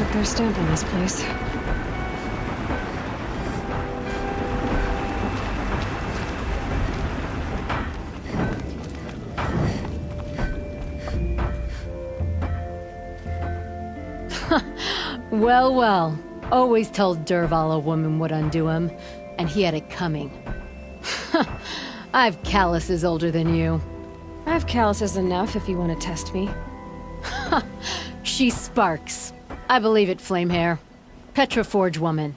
put their stamp on this place. Well, well. Always told Dervahl a woman would undo him, and he had it coming. I've calluses older than you. I have calluses enough if you want to test me. She sparks. I believe it, Flamehair. Petra Forge woman.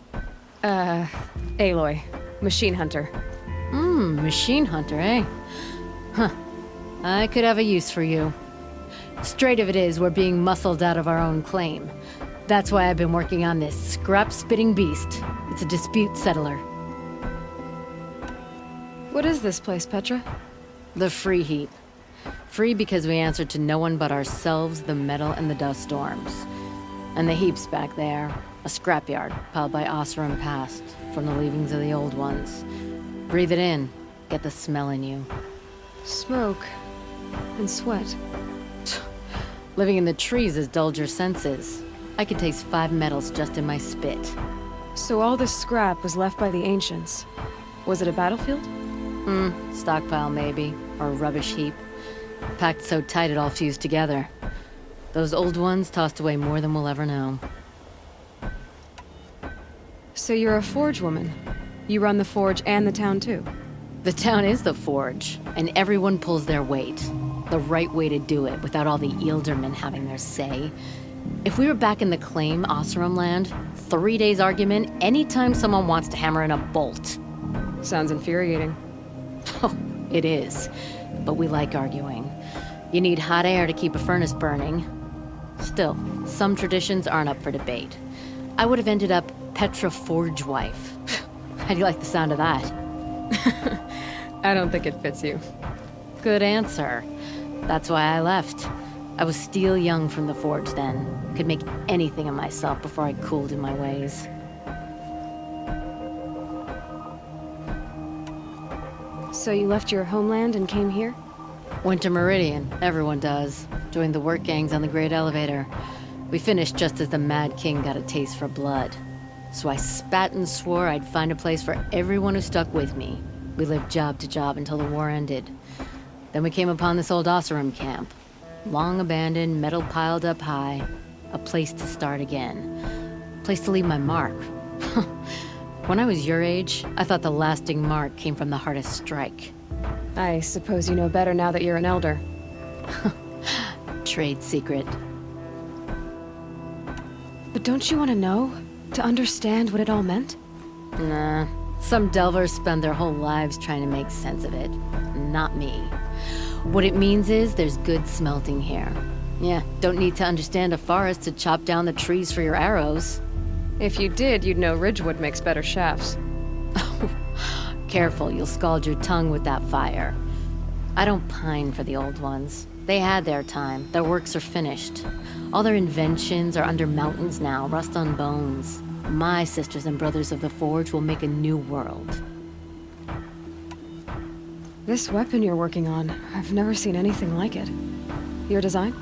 Aloy. Machine hunter. Machine hunter, eh? Huh. I could have a use for you. Straight of it is, we're being muscled out of our own claim. That's why I've been working on this scrap-spitting beast. It's a dispute settler. What is this place, Petra? The Free Heap. Free because we answer to no one but ourselves, the metal, and the dust storms. And the heap's back there. A scrapyard, piled by Oseram past, from the leavings of the old ones. Breathe it in. Get the smell in you. Smoke. And sweat. Living in the trees has dulled your senses. I could taste 5 metals just in my spit. So all this scrap was left by the ancients. Was it a battlefield? Stockpile maybe, or a rubbish heap. Packed so tight it all fused together. Those old ones tossed away more than we'll ever know. So you're a forge woman. You run the forge and the town too. The town is the forge, and everyone pulls their weight. The right way to do it, without all the Eildermen having their say. If we were back in the claim Oseram land, 3 days argument anytime someone wants to hammer in a bolt. Sounds infuriating. Oh, it is. But we like arguing. You need hot air to keep a furnace burning. Still, some traditions aren't up for debate. I would have ended up Petra Forge wife. How do you like the sound of that? I don't think it fits you. Good answer. That's why I left. I was steel young from the forge then. Could make anything of myself before I cooled in my ways. So you left your homeland and came here? Went to Meridian. Everyone does. Joined the work gangs on the Great Elevator. We finished just as the Mad King got a taste for blood. So I spat and swore I'd find a place for everyone who stuck with me. We lived job to job until the war ended. Then we came upon this old Oseram camp. Long abandoned, metal piled up high. A place to start again. A place to leave my mark. When I was your age, I thought the lasting mark came from the hardest strike. I suppose you know better now that you're an elder. Trade secret. But don't you want to know? To understand what it all meant? Nah. Some delvers spend their whole lives trying to make sense of it. Not me. What it means is there's good smelting here. Yeah, don't need to understand a forest to chop down the trees for your arrows. If you did, you'd know Ridgewood makes better shafts. Careful, you'll scald your tongue with that fire. I don't pine for the old ones. They had their time. Their works are finished. All their inventions are under mountains now, rust on bones. My sisters and brothers of the Forge will make a new world. This weapon you're working on, I've never seen anything like it. Your design?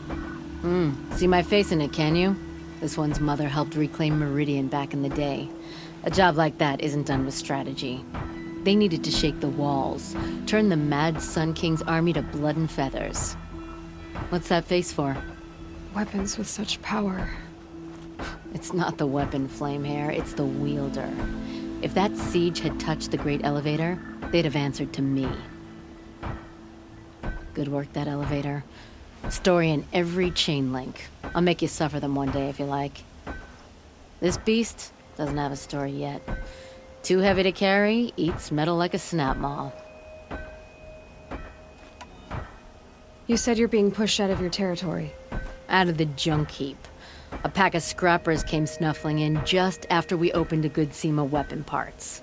See my face in it, can you? This one's mother helped reclaim Meridian back in the day. A job like that isn't done with strategy. They needed to shake the walls, turn the Mad Sun King's army to blood and feathers. What's that face for? Weapons with such power. It's not the weapon, Flamehair, it's the wielder. If that siege had touched the Great Elevator, they'd have answered to me. Good work, that elevator. Story in every chain link. I'll make you suffer them one day if you like. This beast doesn't have a story yet. Too heavy to carry, eats metal like a snap maw. You said you're being pushed out of your territory. Out of the junk heap. A pack of scrappers came snuffling in just after we opened a good seam of weapon parts.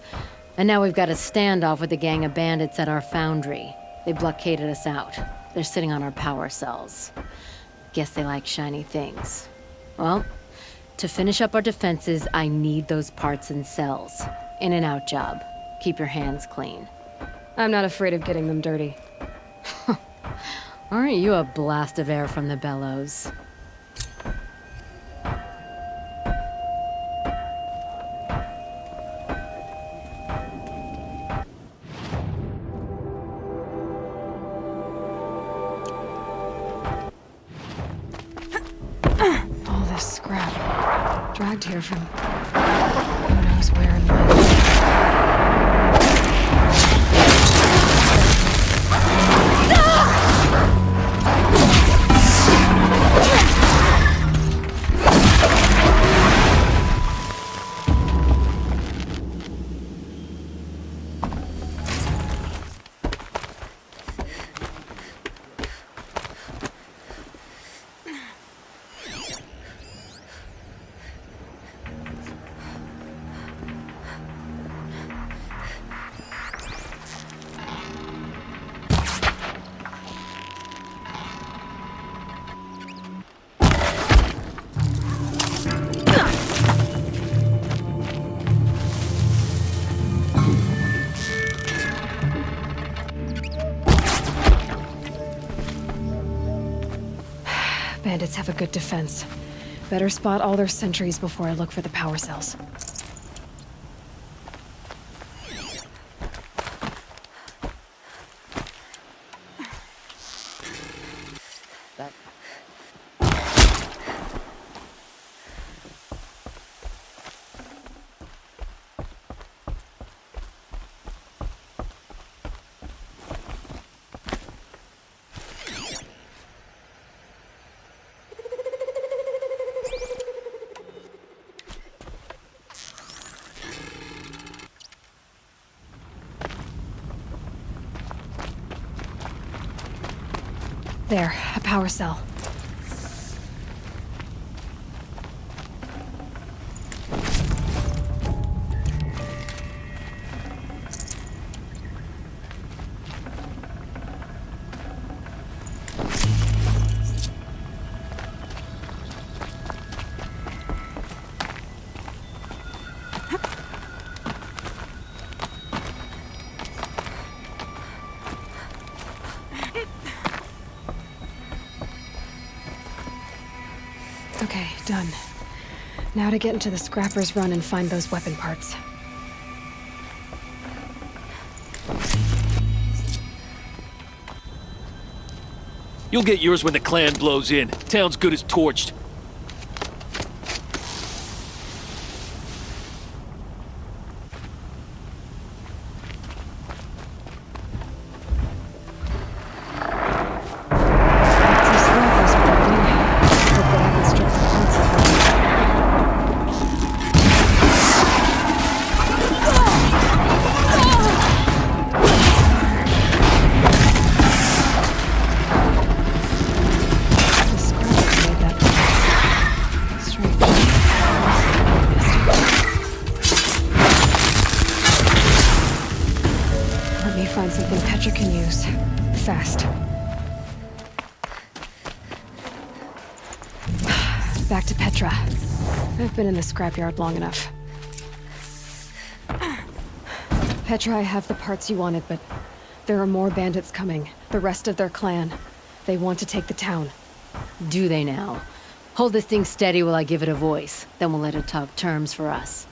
And now we've got a standoff with a gang of bandits at our foundry. They blockaded us out. They're sitting on our power cells. Guess they like shiny things. Well, to finish up our defenses, I need those parts and cells. In and out job. Keep your hands clean. I'm not afraid of getting them dirty. Aren't you a blast of air from the bellows? Dragged here from who knows where in life. Bandits have a good defense. Better spot all their sentries before I look for the power cells. That There, a power cell. Okay, done. Now to get into the Scrapper's Run and find those weapon parts. You'll get yours when the clan blows in. Town's good as torched. Some Scrappers working. Hope they haven't struck the console. The Scrappers made that strange. Let me find something Petra can use. Fast. Back to Petra. I've been in the scrapyard long enough. Petra, I have the parts you wanted, but there are more bandits coming. The rest of their clan. They want to take the town. do they now? Hold this thing steady while I give it a voice. Then we'll let it talk terms for us.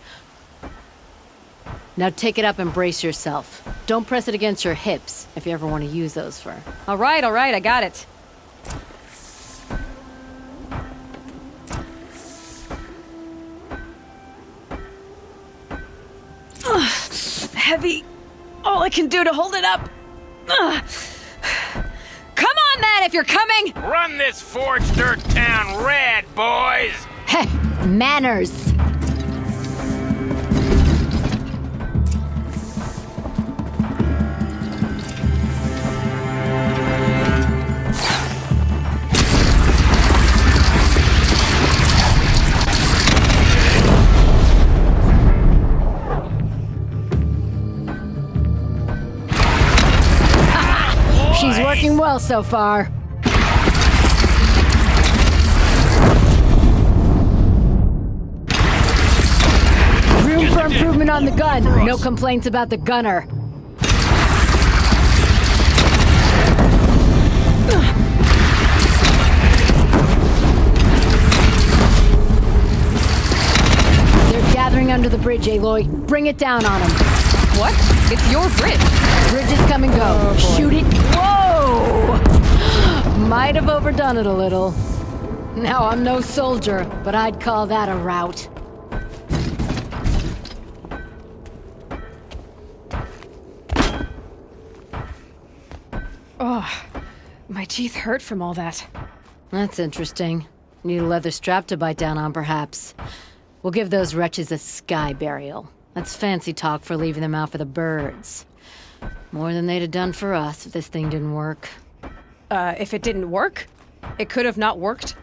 Now take it up and brace yourself. Don't press it against your hips if you ever want to use those for... All right, I got it. Heavy. All I can do to hold it up. Ugh. Come on, then, if you're coming! Run this forged dirt town red, boys! Heh, manners! She's working well so far. Room for improvement on the gun. No complaints about the gunner. They're gathering under the bridge, Aloy. Bring it down on them. What? It's your bridge. Bridges come and go. Shoot it. Whoa! Might have overdone it a little. Now, I'm no soldier, but I'd call that a rout. Oh, my teeth hurt from all that. That's interesting. Need a leather strap to bite down on, perhaps. We'll give those wretches a sky burial. That's fancy talk for leaving them out for the birds. More than they'd have done for us if this thing didn't work. If it didn't work? It could have not worked?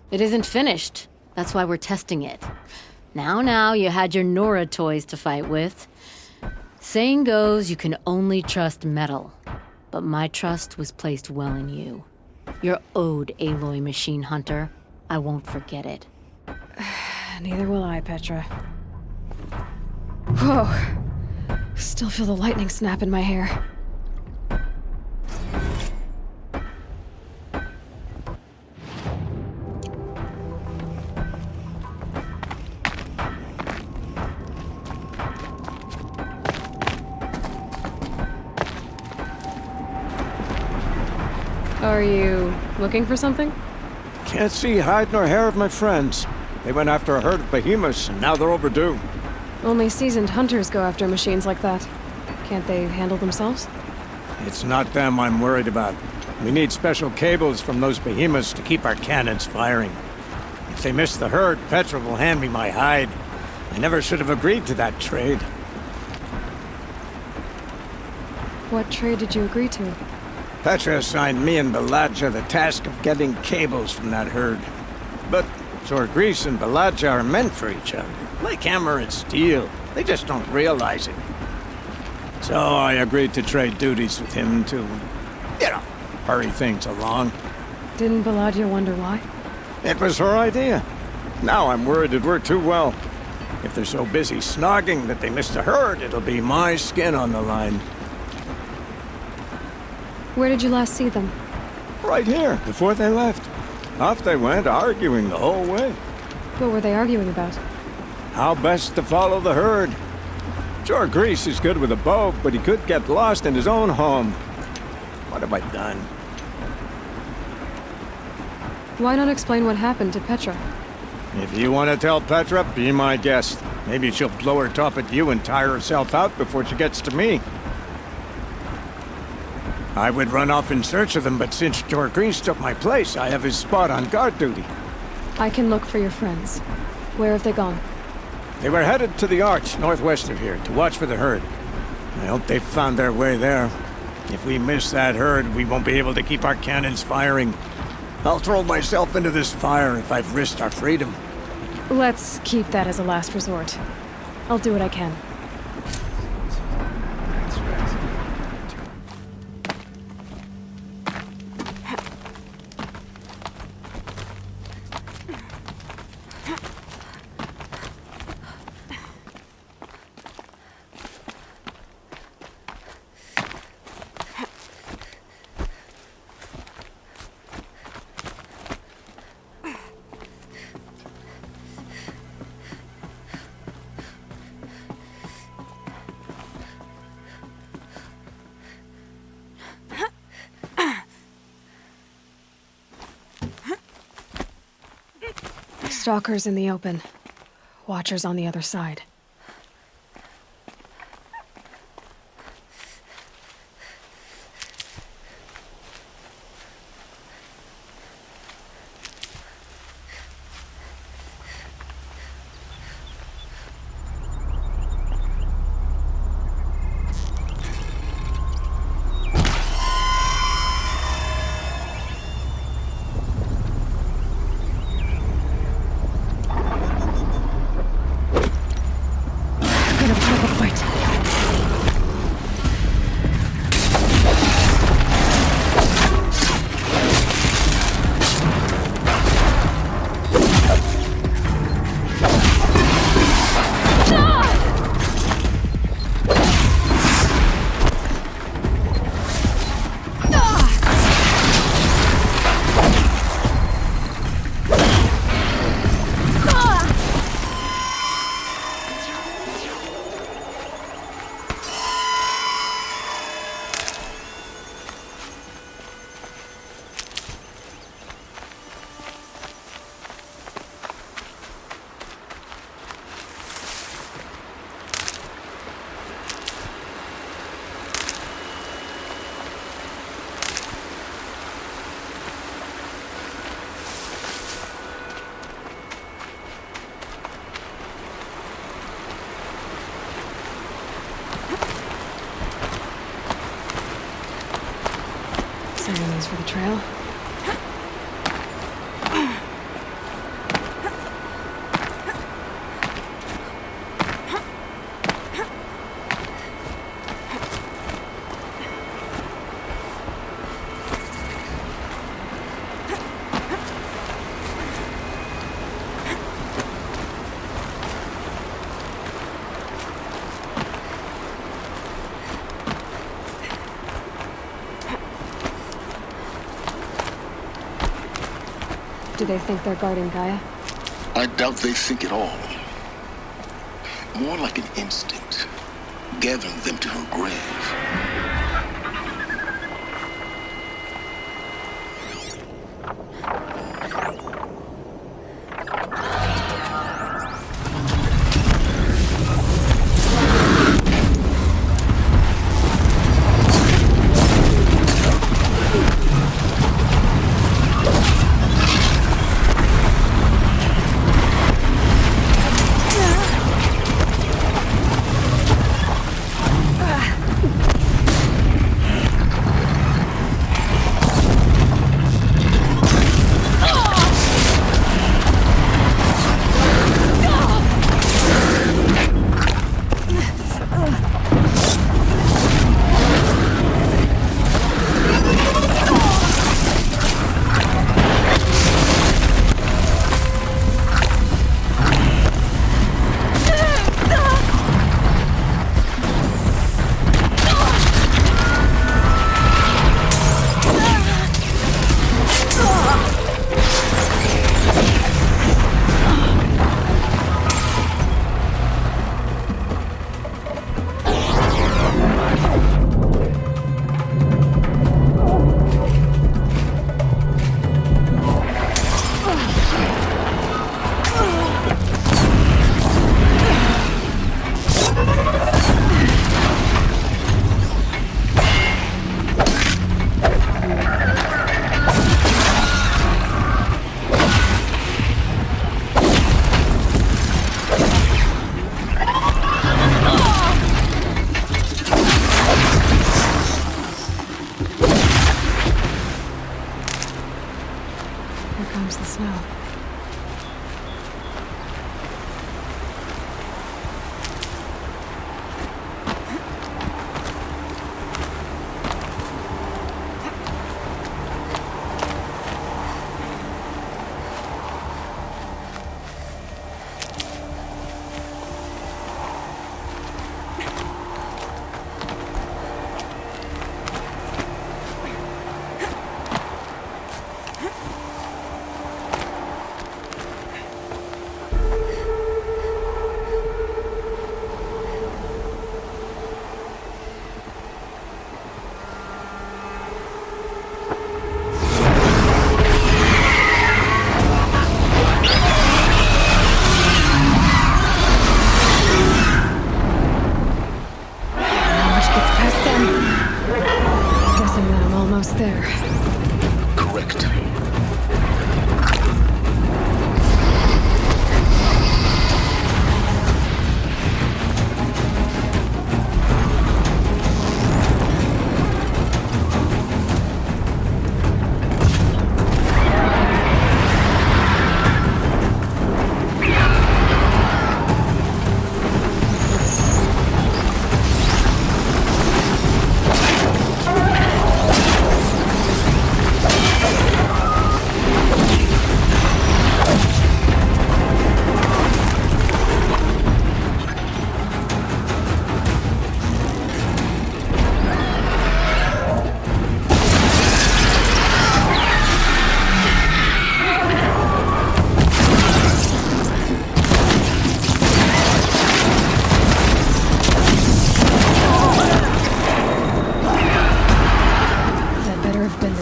It isn't finished. That's why we're testing it. Now, you had your Nora toys to fight with. Saying goes, you can only trust metal. But my trust was placed well in you. You're owed, Aloy Machine Hunter. I won't forget it. Neither will I, Petra. Whoa. Still feel the lightning snap in my hair. Are you looking for something? Can't see hide nor hair of my friends. They went after a herd of behemoths, and now they're overdue. Only seasoned hunters go after machines like that. Can't they handle themselves? It's not them I'm worried about. We need special cables from those behemoths to keep our cannons firing. If they miss the herd, Petra will hand me my hide. I never should have agreed to that trade. What trade did you agree to? Petra assigned me and Baladja the task of getting cables from that herd. But Jorgris and Baladja are meant for each other, like hammer and steel. They just don't realize it. So I agreed to trade duties with him to, hurry things along. Didn't Baladja wonder why? It was her idea. Now I'm worried it worked too well. If they're so busy snogging that they miss the herd, it'll be my skin on the line. Where did you last see them? Right here, before they left. Off they went, arguing the whole way. What were they arguing about? How best to follow the herd. Jorgris is good with a bow, but he could get lost in his own home. What have I done? Why not explain what happened to Petra? If you want to tell Petra, be my guest. Maybe she'll blow her top at you and tire herself out before she gets to me. I would run off in search of them, but since Jorgris took my place, I have his spot on guard duty. I can look for your friends. Where have they gone? They were headed to the Arch, northwest of here, to watch for the herd. I hope they've found their way there. If we miss that herd, we won't be able to keep our cannons firing. I'll throw myself into this fire if I've risked our freedom. Let's keep that as a last resort. I'll do what I can. Stalkers in the open. Watchers on the other side. Saving these for the trail. Do they think they're guarding Gaia? I doubt they think at all. More like an instinct, gathering them to her grave. Comes the snow. There. Correct.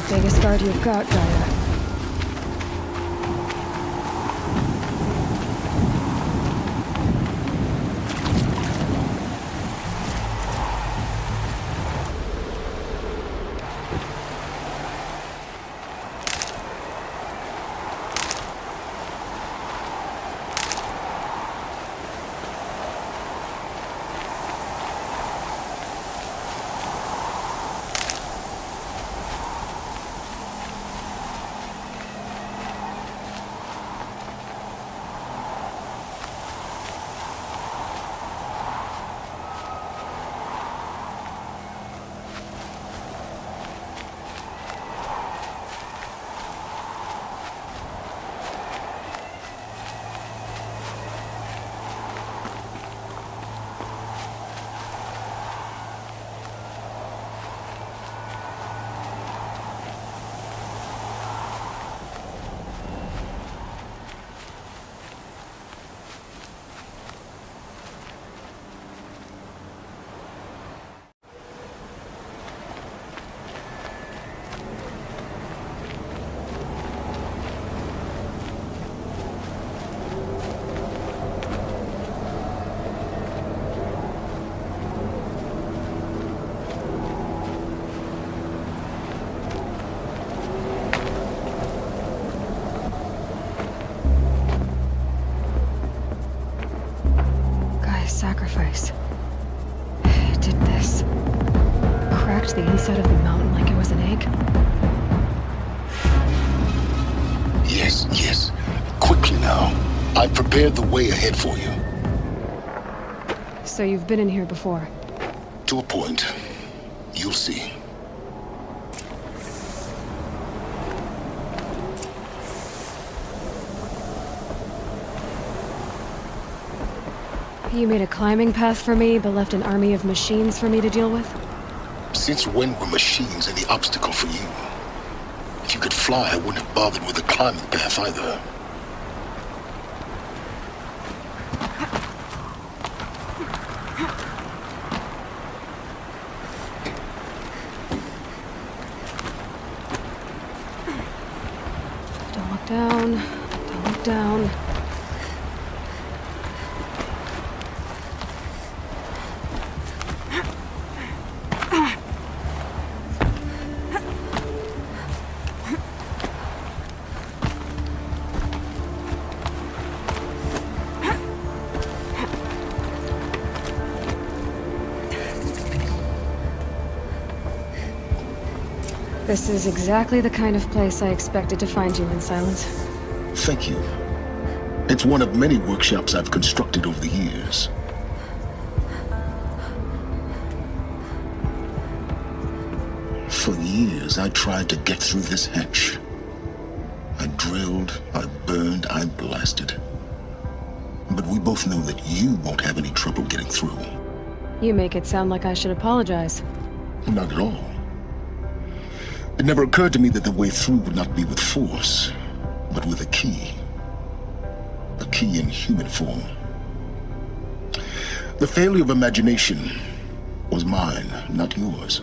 Biggest guard you've got, Gaia. the inside of the mountain like it was an egg? Yes, yes. Quickly now. I've prepared the way ahead for you. So you've been in here before? To a point. You'll see. You made a climbing path for me, but left an army of machines for me to deal with? Since when were machines any obstacle for you? If you could fly, I wouldn't have bothered with a climbing path either. Don't look down. Don't look down. This is exactly the kind of place I expected to find you in, Silence. Thank you. It's one of many workshops I've constructed over the years. For years, I tried to get through this hatch. I drilled, I burned, I blasted. But we both know that you won't have any trouble getting through. You make it sound like I should apologize. Not at all. It never occurred to me that the way through would not be with force, but with a key. A key in human form. The failure of imagination was mine, not yours.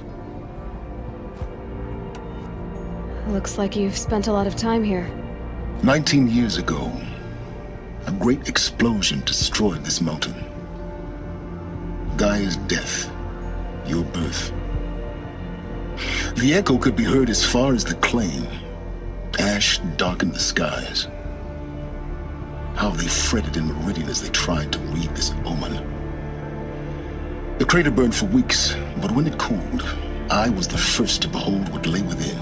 Looks like you've spent a lot of time here. 19 years ago, a great explosion destroyed this mountain. Gaia's death, your birth. The echo could be heard as far as the claim. Ash darkened the skies. How they fretted in Meridian as they tried to read this omen. The crater burned for weeks, but when it cooled, I was the first to behold what lay within.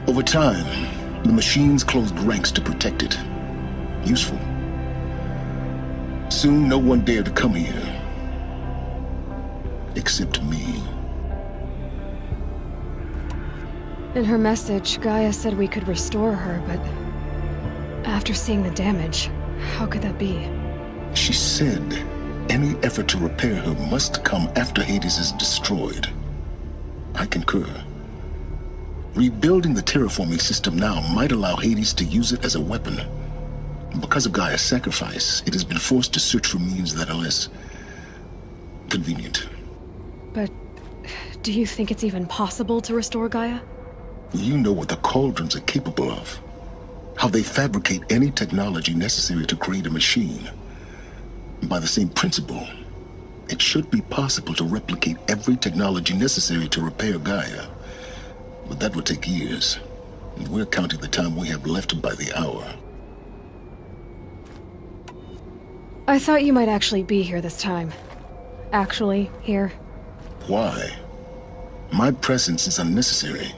Over time, the machines closed ranks to protect it. Useful. Soon, no one dared to come here. Except me. In her message, Gaia said we could restore her, but after seeing the damage, how could that be? She said any effort to repair her must come after Hades is destroyed. I concur. Rebuilding the terraforming system now might allow Hades to use it as a weapon. Because of Gaia's sacrifice, it has been forced to search for means that are less convenient. But do you think it's even possible to restore Gaia? You know what the Cauldrons are capable of. How they fabricate any technology necessary to create a machine. By the same principle, it should be possible to replicate every technology necessary to repair Gaia. But that would take years. And we're counting the time we have left by the hour. I thought you might actually be here this time. Actually, here. Why? My presence is unnecessary.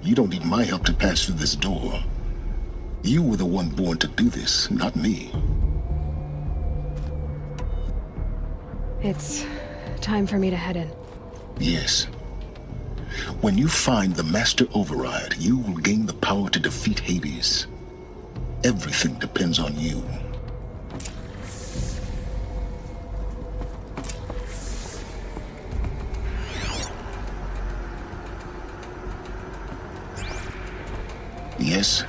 You don't need my help to pass through this door. You were the one born to do this, not me. It's time for me to head in. Yes. When you find the Master Override, you will gain the power to defeat Hades. Everything depends on you. Yes?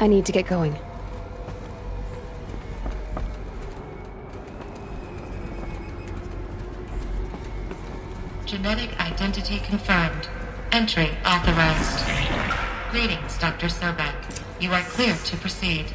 I need to get going. Genetic identity confirmed. Entry authorized. Greetings, Dr. Sobek. You are clear to proceed.